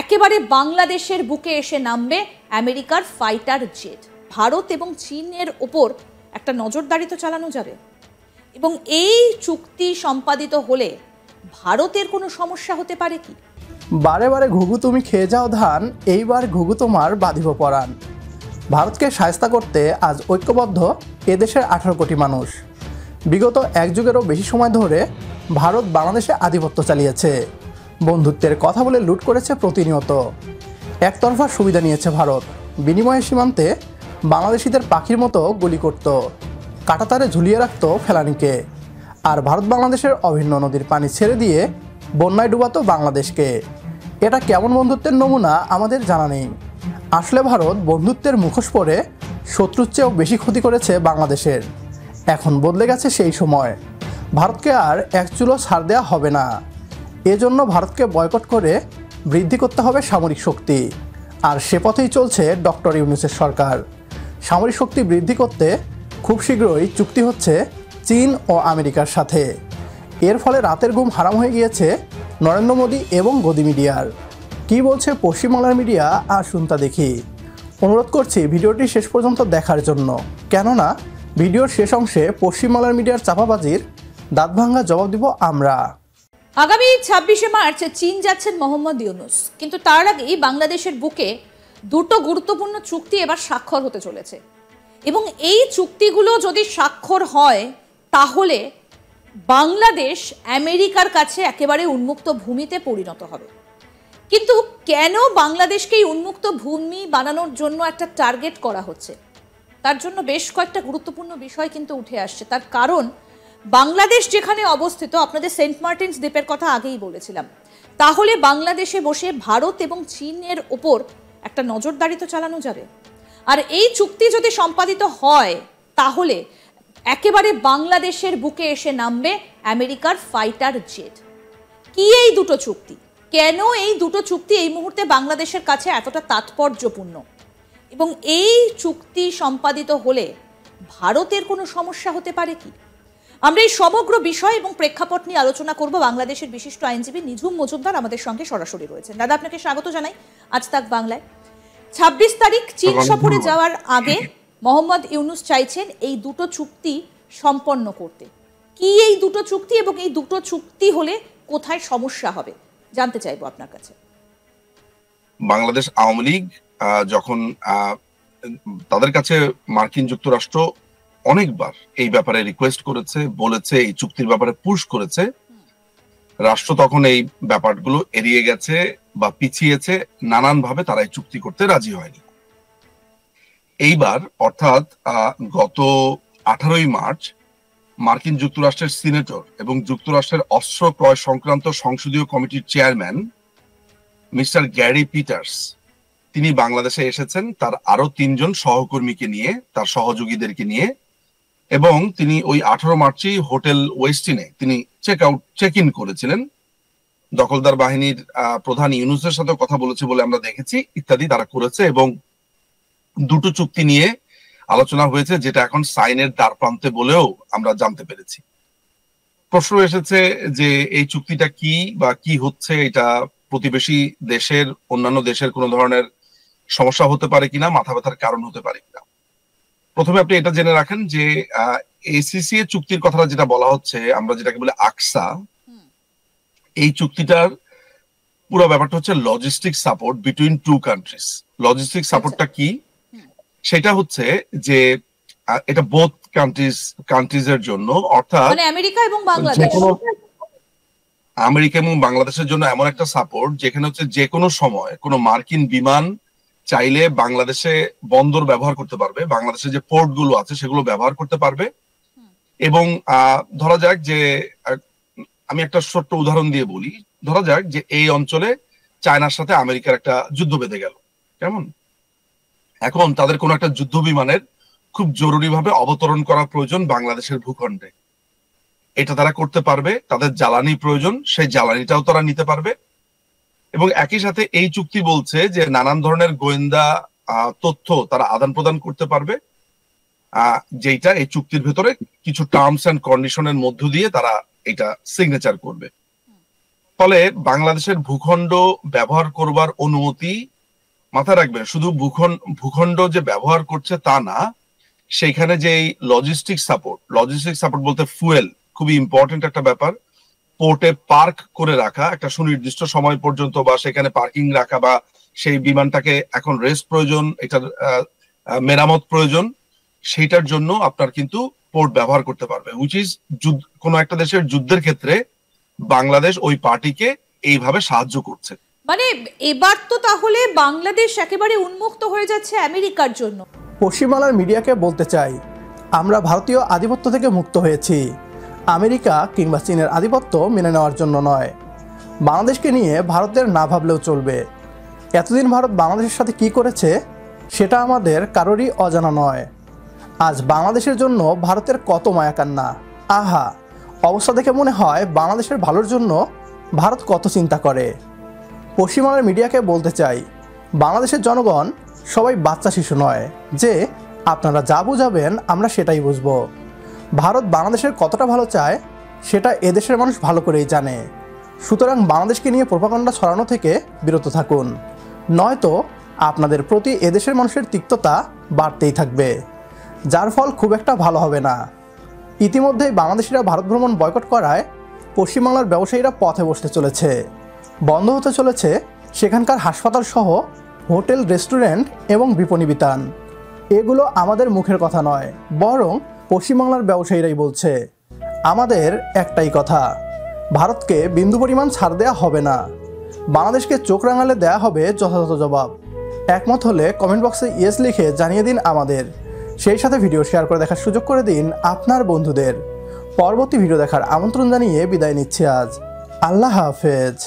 একেবারে বাংলাদেশের বুকে এসে নামবে আমেরিকার ফাইটার জেট। ভারত এবং চীনের ওপর একটা নজরদারি তো চালানো যাবে, এবং এই চুক্তি সম্পাদিত হলে ভারতের কোনো সমস্যা হতে পারে কি? বারে বারে ঘুঘু তুমি খেয়ে যাও ধান, এইবার ঘুঘু তোমার বাঁধিব পরাণ। ভারতকে শায়েস্তা করতে আজ ঐক্যবদ্ধ এদেশের 18 কোটি মানুষ। বিগত এক যুগেরও বেশি সময় ধরে ভারত বাংলাদেশে আধিপত্য চালিয়েছে, বন্ধুত্বের কথা বলে লুট করেছে প্রতিনিয়ত। একতরফা সুবিধা নিয়েছে ভারত, বিনিময়ে সীমান্তে বাংলাদেশিদের পাখির মতো গুলি করত, কাঁটাতারে ঝুলিয়ে রাখত ফেলানিকে, আর ভারত বাংলাদেশের অভিন্ন নদীর পানি ছেড়ে দিয়ে বন্যায় ডুবাতো বাংলাদেশকে। এটা কেমন বন্ধুত্বের নমুনা আমাদের জানা নেই। আসলে ভারত বন্ধুত্বের মুখোশ পরে শত্রুর চেয়েও বেশি ক্ষতি করেছে বাংলাদেশের। এখন বদলে গেছে সেই সময়, ভারতকে আর এক চুলো ছাড় দেওয়া হবে না। এজন্য ভারতকে বয়কট করে বৃদ্ধি করতে হবে সামরিক শক্তি, আর সে পথেই চলছে ডক্টর ইউনূসের সরকার। সামরিক শক্তি বৃদ্ধি করতে খুব শীঘ্রই চুক্তি হচ্ছে চীন ও আমেরিকার সাথে। এর ফলে রাতের ঘুম হারাম হয়ে গিয়েছে নরেন্দ্র মোদী এবং গদি মিডিয়ার। কী বলছে পশ্চিমবাংলার মিডিয়া, আর শুনতা দেখি। অনুরোধ করছি ভিডিওটি শেষ পর্যন্ত দেখার জন্য, কেননা ভিডিওর শেষ অংশে পশ্চিমবাংলার মিডিয়ার চাপাবাজির দাঁতভাঙ্গা জবাব দিব আমরা। আগামী 26শে মার্চ চীন যাচ্ছেন মোহাম্মদ ইউনূস, কিন্তু তার আগেই বাংলাদেশের বুকে দুটো গুরুত্বপূর্ণ চুক্তি এবার স্বাক্ষর হতে চলেছে, এবং এই চুক্তিগুলো যদি স্বাক্ষর হয় তাহলে বাংলাদেশ আমেরিকার কাছে একেবারে উন্মুক্ত ভূমিতে পরিণত হবে। কিন্তু কেন বাংলাদেশকে উন্মুক্ত ভূমি বানানোর জন্য একটা টার্গেট করা হচ্ছে, তার জন্য বেশ কয়েকটা গুরুত্বপূর্ণ বিষয় কিন্তু উঠে আসছে। তার কারণ, বাংলাদেশ যেখানে অবস্থিত, আপনাদের সেন্ট মার্টিনস দ্বীপের কথা আগেই বলেছিলাম, তাহলে বাংলাদেশে বসে ভারত এবং চীনের ওপর একটা নজরদারি তো চালানো যাবে। আর এই চুক্তি যদি সম্পাদিত হয় তাহলে একেবারে বাংলাদেশের বুকে এসে নামবে আমেরিকার ফাইটার জেট। কি এই দুটো চুক্তি, কেন এই দুটো চুক্তি এই মুহূর্তে বাংলাদেশের কাছে এতটা তাৎপর্যপূর্ণ, এবং এই চুক্তি সম্পাদিত হলে ভারতের কোনো সমস্যা হতে পারে কি? আমরা এই সমগ্র বিষয় এবং প্রেক্ষাপট নিয়ে আলোচনা করব। বাংলাদেশের বিশিষ্ট আইনজীবী নিঝুম মজুমদার আমাদের সঙ্গে সরাসরি রয়েছেন। দাদা, আপনাকে স্বাগত জানাই আজ তাক বাংলায়। 26 তারিখ চীন সফরে যাওয়ার আগে মোহাম্মদ ইউনূস চাইছেন এই দুটো চুক্তি সম্পন্ন করতে। কি এই দুটো চুক্তি, এবং এই দুটো চুক্তি হলে কোথায় সমস্যা হবে, জানতে চাইবো আপনার কাছে। বাংলাদেশ আওয়ামী লীগ যখন তাদের কাছে মার্কিন যুক্তরাষ্ট্র অনেকবার এই ব্যাপারে রিকোয়েস্ট করেছে, বলেছে, এই চুক্তির ব্যাপারে পুশ করেছে, রাষ্ট্র তখন এই ব্যাপারগুলো এড়িয়ে গেছে বা পিছিয়েছে, নানানভাবে তারা এই চুক্তি করতে রাজি হয়নি। এইবার অর্থাৎ গত 18ই মার্চ মার্কিন যুক্তরাষ্ট্রের সিনেটর এবং যুক্তরাষ্ট্রের অস্ত্র ক্রয় সংক্রান্ত সংসদীয় কমিটির চেয়ারম্যান মিস্টার গ্যারি পিটার্স, তিনি বাংলাদেশে এসেছেন তার আরো 3 জন সহকর্মীকে নিয়ে, তার সহযোগীদেরকে নিয়ে, এবং তিনি ওই 18 মার্চই হোটেল ওয়েস্টিনে তিনি চেক ইন করেছিলেন। দখলদার বাহিনীর প্রধান ইউনূসের সাথে কথা বলেছে বলে আমরা দেখেছি, ইত্যাদি তারা করেছে, এবং দুটো চুক্তি নিয়ে আলোচনা হয়েছে, যেটা এখন সাইনের দ্বার প্রান্তে বলেও আমরা জানতে পেরেছি। প্রশ্ন এসেছে যে এই চুক্তিটা কি বা কি হচ্ছে, এটা প্রতিবেশী দেশের, অন্যান্য দেশের কোনো ধরনের সমস্যা হতে পারে কিনা, মাথা ব্যথার কারণ হতে পারে কিনা। প্রথমে আপনি এটা জেনে রাখেন যে এসিসিএ চুক্তির কথাটা যেটা বলা হচ্ছে, আমরা যেটাকে বলে আকসা, এই চুক্তিটার পুরো ব্যাপারটা হচ্ছে logistic support between 2 countries. Logistic সাপোর্টটা কি, সেটা হচ্ছে যে এটা বোথ কান্ট্রিজ এর জন্য, অর্থাৎ আমেরিকা এবং বাংলাদেশ, আমেরিকা এবং বাংলাদেশের জন্য এমন একটা সাপোর্ট যেখানে হচ্ছে যে কোনো সময় কোনো মার্কিন বিমান চাইলে বাংলাদেশে বন্দর ব্যবহার করতে পারবে, বাংলাদেশে যে পোর্ট গুলো আছে সেগুলো ব্যবহার করতে পারবে। এবং ধরা যাক যে, আমি একটা ছোট্ট উদাহরণ দিয়ে বলি, ধরা যাক যে এই অঞ্চলে চায়নার সাথে আমেরিকার একটা যুদ্ধ বেঁধে গেল, কেমন, এখন তাদের কোনো একটা যুদ্ধ বিমানের খুব জরুরিভাবে অবতরণ করা প্রয়োজন বাংলাদেশের ভূখণ্ডে, এটা তারা করতে পারবে। তাদের জ্বালানি প্রয়োজন, সেই জ্বালানিটাও তারা নিতে পারবে। এবং একই সাথে এই চুক্তি বলছে যে নানান ধরনের গোয়েন্দা তথ্য তারা আদান প্রদান করতে পারবে, যেটা এই চুক্তির ভেতরে কিছু টার্মস এন্ড কন্ডিশনের মধ্য দিয়ে তারা এটা সিগনেচার করবে। ফলে বাংলাদেশের ভূখণ্ড ব্যবহার করবার অনুমতি, মাথায় রাখবেন, শুধু ভূখণ্ড যে ব্যবহার করছে তা না, সেখানে যে লজিস্টিক সাপোর্ট বলতে ফুয়েল, খুবই ইম্পর্টেন্ট একটা ব্যাপার। পোর্টে পার্ক করে রাখা একটা সুনির্দিষ্ট সময় পর্যন্ত, বা সেখানে পার্কিং রাখা, বা সেই বিমানটাকে এখন রেস্ট প্রয়োজন, এটার মেরামত প্রয়োজন, সেইটার জন্য আপনার কিন্তু পোর্ট ব্যবহার করতে পারবে। হুইচ ইজ কোন একটা দেশের যুদ্ধের ক্ষেত্রে বাংলাদেশ ওই পার্টিকে এইভাবে সাহায্য করছে। মানে এবার তো তাহলে বাংলাদেশ একেবারে উন্মুক্ত হয়ে যাচ্ছে আমেরিকার জন্য। পশ্চিমবাংলার মিডিয়াকে বলতে চাই, আমরা ভারতীয় আধিপত্য থেকে মুক্ত হয়েছি, আমেরিকা কিংবা চীনের আধিপত্য মেনে নেওয়ার জন্য নয়। বাংলাদেশকে নিয়ে ভারতের না ভাবলেও চলবে। এতদিন ভারত বাংলাদেশের সাথে কি করেছে সেটা আমাদের কারোরই অজানা নয়। আজ বাংলাদেশের জন্য ভারতের কত মায়া কান্না, আহা! অবস্থা দেখে মনে হয় বাংলাদেশের ভালোর জন্য ভারত কত চিন্তা করে। পশ্চিমবাংলার মিডিয়াকে বলতে চাই, বাংলাদেশের জনগণ সবাই বাচ্চা শিশু নয় যে আপনারা যা বুঝাবেন আমরা সেটাই বুঝবো। ভারত বাংলাদেশের কতটা ভালো চায় সেটা এদেশের মানুষ ভালো করেই জানে। সুতরাং বাংলাদেশকে নিয়ে প্রোপাগান্ডা ছড়ানো থেকে বিরত থাকুন, নয়তো আপনাদের প্রতি এদেশের মানুষের তিক্ততা বাড়তেই থাকবে, যার ফল খুব একটা ভালো হবে না। ইতিমধ্যেই বাংলাদেশিরা ভারত ভ্রমণ বয়কট করায় পশ্চিমবাংলার ব্যবসায়ীরা পথে বসতে চলেছে, বন্ধ হতে চলেছে সেখানকার হাসপাতাল সহ হোটেল, রেস্টুরেন্ট এবং বিপণী বিতান। এগুলো আমাদের মুখের কথা নয়, বরং পশ্চিমবাংলার ব্যবসায়ীরাই বলছে। আমাদের একটাই কথা, ভারতকে বিন্দু পরিমাণ ছাড় দেওয়া হবে না, বাংলাদেশকে চোখ রাঙালে দেয়া হবে যথাযথ জবাব। একমত হলে কমেন্ট বক্সে ইয়েস লিখে জানিয়ে দিন আমাদের। সেই সাথে ভিডিও শেয়ার করে দেখার সুযোগ করে দিন আপনার বন্ধুদের। পরবর্তী ভিডিও দেখার আমন্ত্রণ জানিয়ে বিদায় নিচ্ছি আজ। আল্লাহ হাফেজ।